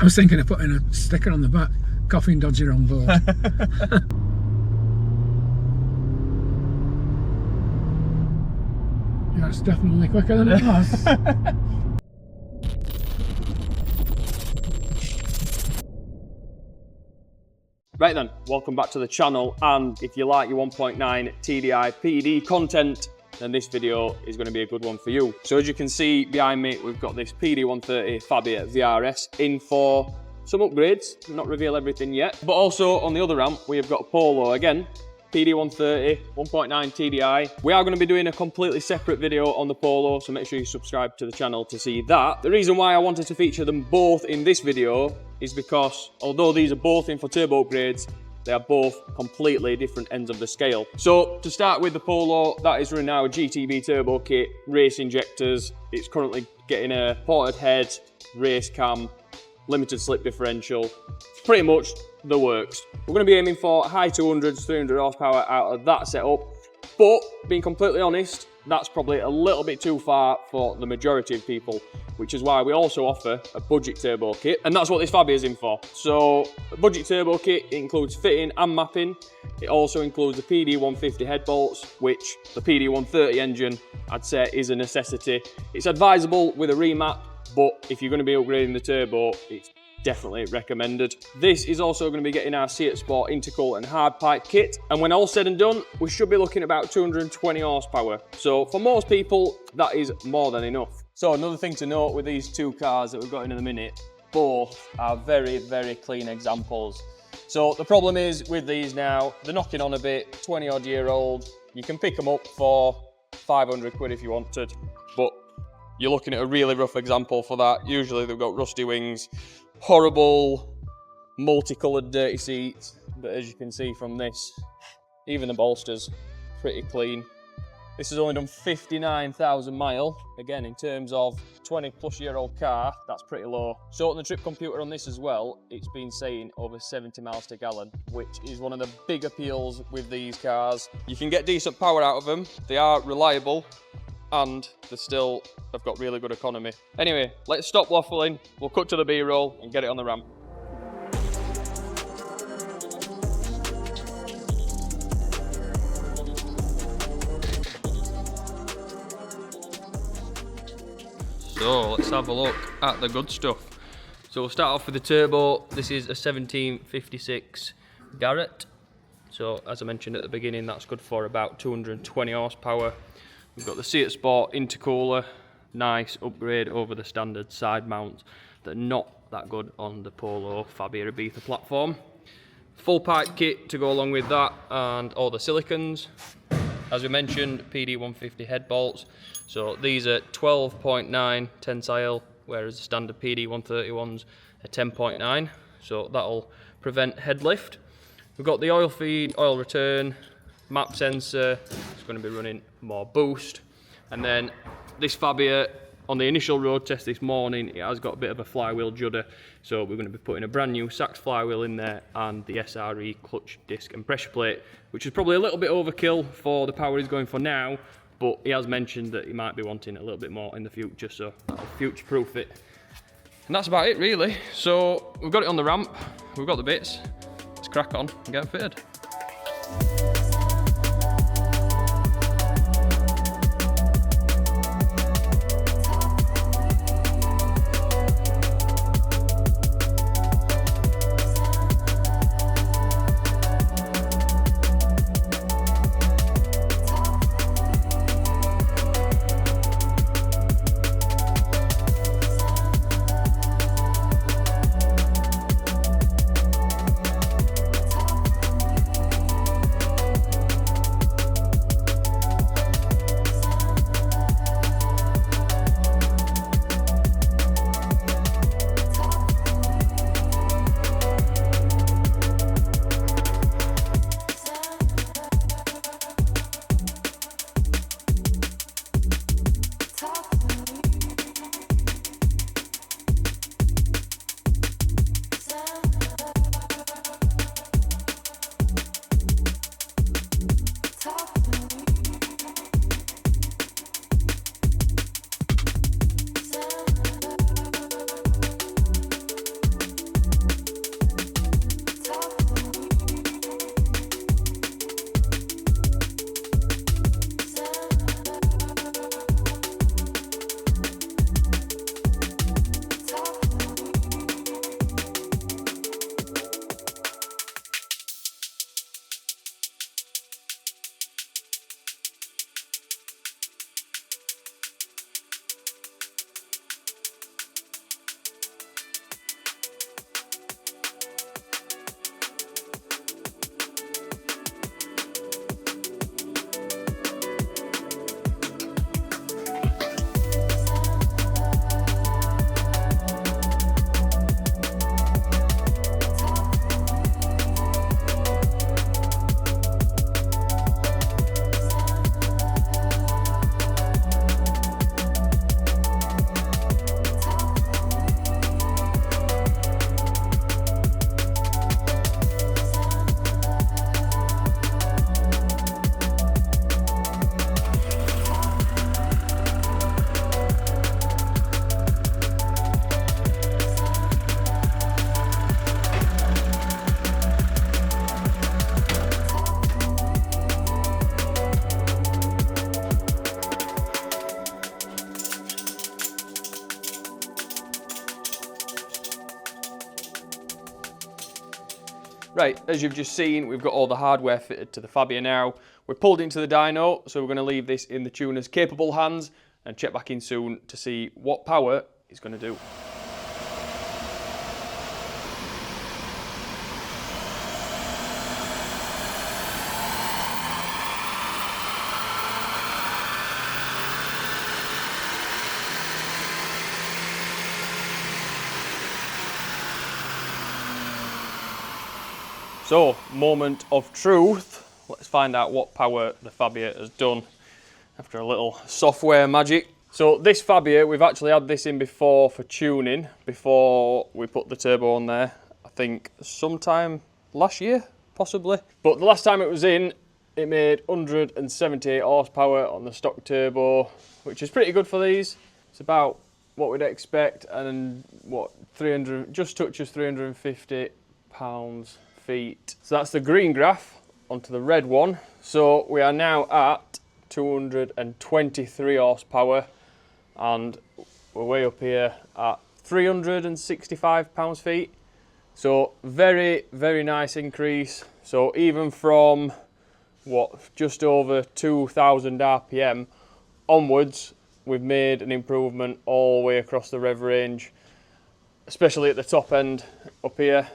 I was thinking of putting a sticker on the back, coughing dodger on board. Yeah, it's definitely quicker than it was. Right then, welcome back to the channel, and if you like your 1.9 TDI Pd content, then this video is going to be a good one for you. So as you can see behind me, we've got this Pd130 Fabia Vrs in for some upgrades, not reveal everything yet. But also on the other ramp, we have got a Polo again, Pd130, 1.9 TDI. We are going to be doing a completely separate video on the Polo, so make sure you subscribe to the channel to see that. The reason why I wanted to feature them both in this video is because although these are both in for turbo upgrades, they are both completely different ends of the scale. So to start with the Polo, that is running our GTB turbo kit, race injectors. It's currently getting a ported head, race cam, limited slip differential. It's pretty much the works. We're going to be aiming for high 200s, 300 horsepower out of that setup. But being completely honest, that's probably a little bit too far for the majority of people, which is why we also offer a budget turbo kit, and that's what this Fabia is in for. So a budget turbo kit, it includes fitting and mapping. It also includes the PD150 head bolts, which the PD130 engine, I'd say, is a necessity. It's advisable with a remap, but if you're going to be upgrading the turbo, it's definitely recommended. This is also going to be getting our Seat Sport intercooler and hard pipe kit, and when all said and done, we should be looking at about 220 horsepower. So for most people, that is more than enough. So another thing to note with these two cars that we've got in a minute, both are very, very clean examples. So the problem is with these now, they're knocking on a bit, 20 odd year old. You can pick them up for 500 quid if you wanted, but you're looking at a really rough example for that. Usually they've got rusty wings, horrible, multicoloured dirty seats, but as you can see from this, even the bolsters, pretty clean. This has only done 59,000 miles. Again, in terms of 20-plus-year-old car, that's pretty low. So on the trip computer on this as well, it's been saying over 70 miles per gallon, which is one of the big appeals with these cars. You can get decent power out of them. They are reliable, and they've got really good economy. Anyway, let's stop waffling. We'll cut to the B-roll and get it on the ramp. So let's have a look at the good stuff. So we'll start off with the turbo. This is a 1756 Garrett. So as I mentioned at the beginning, that's good for about 220 horsepower. We've got the Seat Sport intercooler, nice upgrade over the standard side mounts. They're not that good on the Polo Fabia Ibiza platform. Full pipe kit to go along with that, and all the silicons. As we mentioned, PD150 head bolts. So these are 12.9 tensile, whereas the standard PD130 ones are 10.9. So that'll prevent head lift. We've got the oil feed, oil return, map sensor. It's going to be running more boost. And then this Fabia, on the initial road test this morning, it has got a bit of a flywheel judder. So we're going to be putting a brand new Sachs flywheel in there and the SRE clutch disc and pressure plate, which is probably a little bit overkill for the power he's going for now, but he has mentioned that he might be wanting a little bit more in the future, so that'll future-proof it. And that's about it, really. So we've got it on the ramp, we've got the bits. Let's crack on and get them fitted. Right, as you've just seen, we've got all the hardware fitted to the Fabia now. We're pulled into the dyno, so we're going to leave this in the tuner's capable hands and check back in soon to see what power it's going to do. So, moment of truth. Let's find out what power the Fabia has done after a little software magic. So this Fabia, we've actually had this in before for tuning, before we put the turbo on there. I think sometime last year, possibly. But the last time it was in, it made 178 horsepower on the stock turbo, which is pretty good for these. It's about what we'd expect, and what, 300, just touches 350 pounds-feet. So that's the green graph onto the red one. So we are now at 223 horsepower, and we're way up here at 365 pounds-feet. So very, very nice increase. So even from what, just over 2,000 RPM onwards, we've made an improvement all the way across the rev range, especially at the top end up here.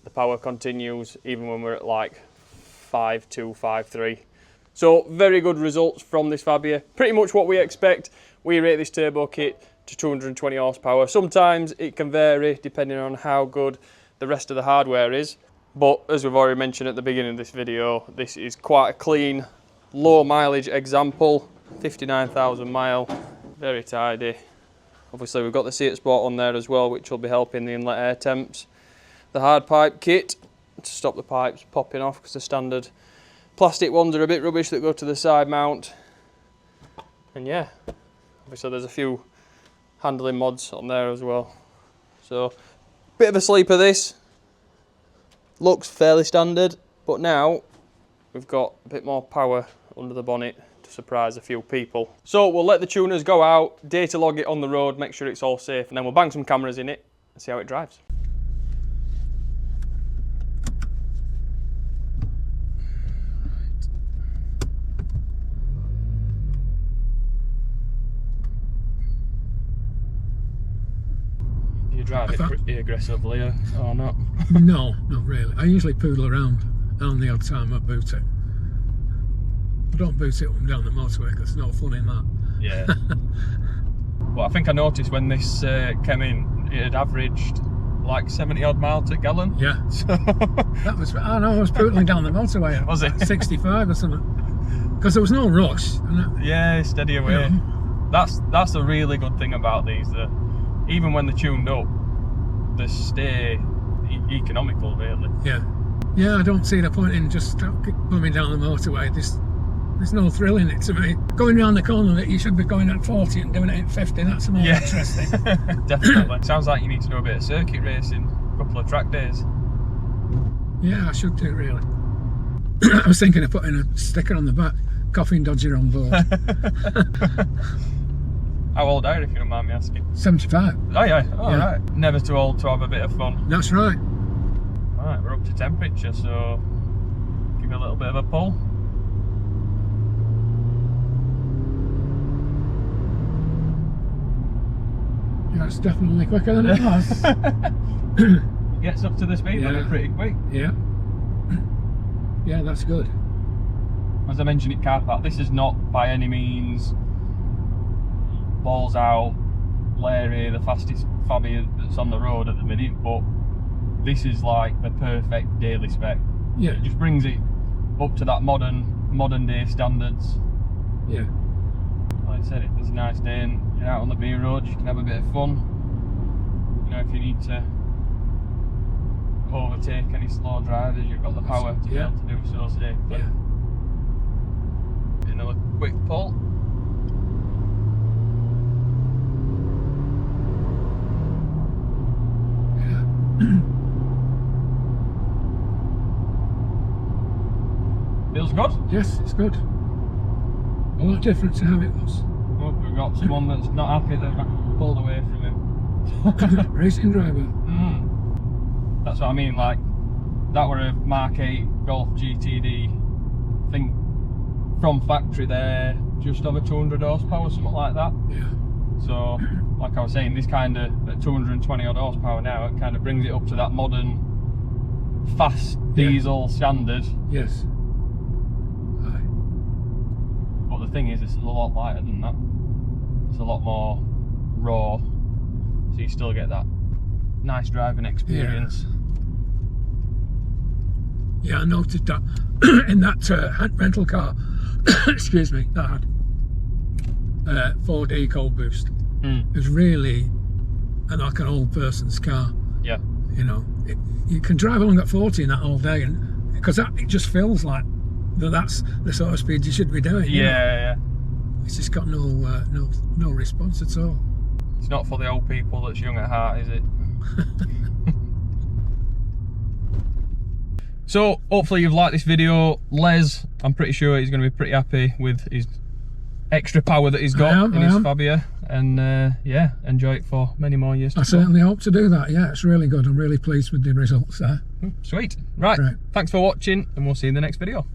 The power continues even when we're at like 5.2, 5.3. So very good results from this Fabia. Pretty much what we expect. We rate this turbo kit to 220 horsepower. Sometimes it can vary depending on how good the rest of the hardware is. But as we've already mentioned at the beginning of this video, this is quite a clean, low mileage example. 59,000 mile, very tidy. Obviously we've got the seat sport on there as well, which will be helping the inlet air temps. The hard pipe kit to stop the pipes popping off, because the standard plastic ones are a bit rubbish that go to the side mount. And yeah, obviously there's a few handling mods on there as well. So bit of a sleeper this. Looks fairly standard, but now we've got a bit more power under the bonnet to surprise a few people. So we'll let the tuners go out, data log it on the road, make sure it's all safe, and then we'll bang some cameras in it and see how it drives. Drive it pretty aggressively, or not? No, not really. I usually poodle around, and the odd time I boot it. I don't boot it up and down the motorway because there's no fun in that. Yeah. Well, I think I noticed when this came in, it had averaged like 70 odd miles a gallon. Yeah. So that was, I know, I was poodling down the motorway at was it? 65 or something. Because there was no rush. Yeah, steady away. You know. That's a really good thing about these, that even when they're tuned up, they stay economical, really. Yeah. Yeah, I don't see the point in just coming down the motorway. There's no thrill in it to me. Going round the corner that you should be going at 40 and doing it at 50, that's more interesting. Definitely. Sounds like you need to do a bit of circuit racing, a couple of track days. Yeah, I should do, really. I was thinking of putting a sticker on the back, coughing dodger on board. How old are you, if you don't mind me asking? 75. Oh yeah, right. Never too old to have a bit of fun. That's right. Right, we're up to temperature, so give it a little bit of a pull. Yeah, it's definitely quicker than it was. It gets up to the speed limit pretty quick. Yeah. Yeah, that's good. As I mentioned at car park, this is not by any means balls out, Larry, the fastest Fabia that's on the road at the minute, but this is like the perfect daily spec. Yeah. It just brings it up to that modern day standards. Yeah. Like I said, it's a nice day and you're out on the B road, you can have a bit of fun. You know, if you need to overtake any slow drivers, you've got the power to be able to do so safely. Yeah. Another quick pull. Feels good? Yes, it's good. A lot different to how it was. Look, we've got someone that's not happy that I pulled away from him. Racing driver. That's what I mean, like, that were a Mark 8 Golf GTD. I think from factory they're just over 200 horsepower, something like that. Yeah. So, like I was saying, this kind of at 220 odd horsepower now, it kind of brings it up to that modern fast diesel standard. Yes. Aye. But the thing is, it's a lot lighter than that. It's a lot more raw, so you still get that nice driving experience. Yeah, I noticed that in that rental car, excuse me, that had 4D EcoBoost. It was really like an old person's car. Yeah. You know, you can drive along at 40 in that all day, and because it just feels like that's the sort of speed you should be doing. Yeah. It's just got no response at all. It's not for the old people that's young at heart, is it? So hopefully you've liked this video. Les, I'm pretty sure he's going to be pretty happy with his extra power that he's got in his Fabia, and yeah, enjoy it for many more years to come. I certainly hope to do that. Yeah, it's really good. I'm really pleased with the results there. Sweet. Right. Thanks for watching, and we'll see you in the next video.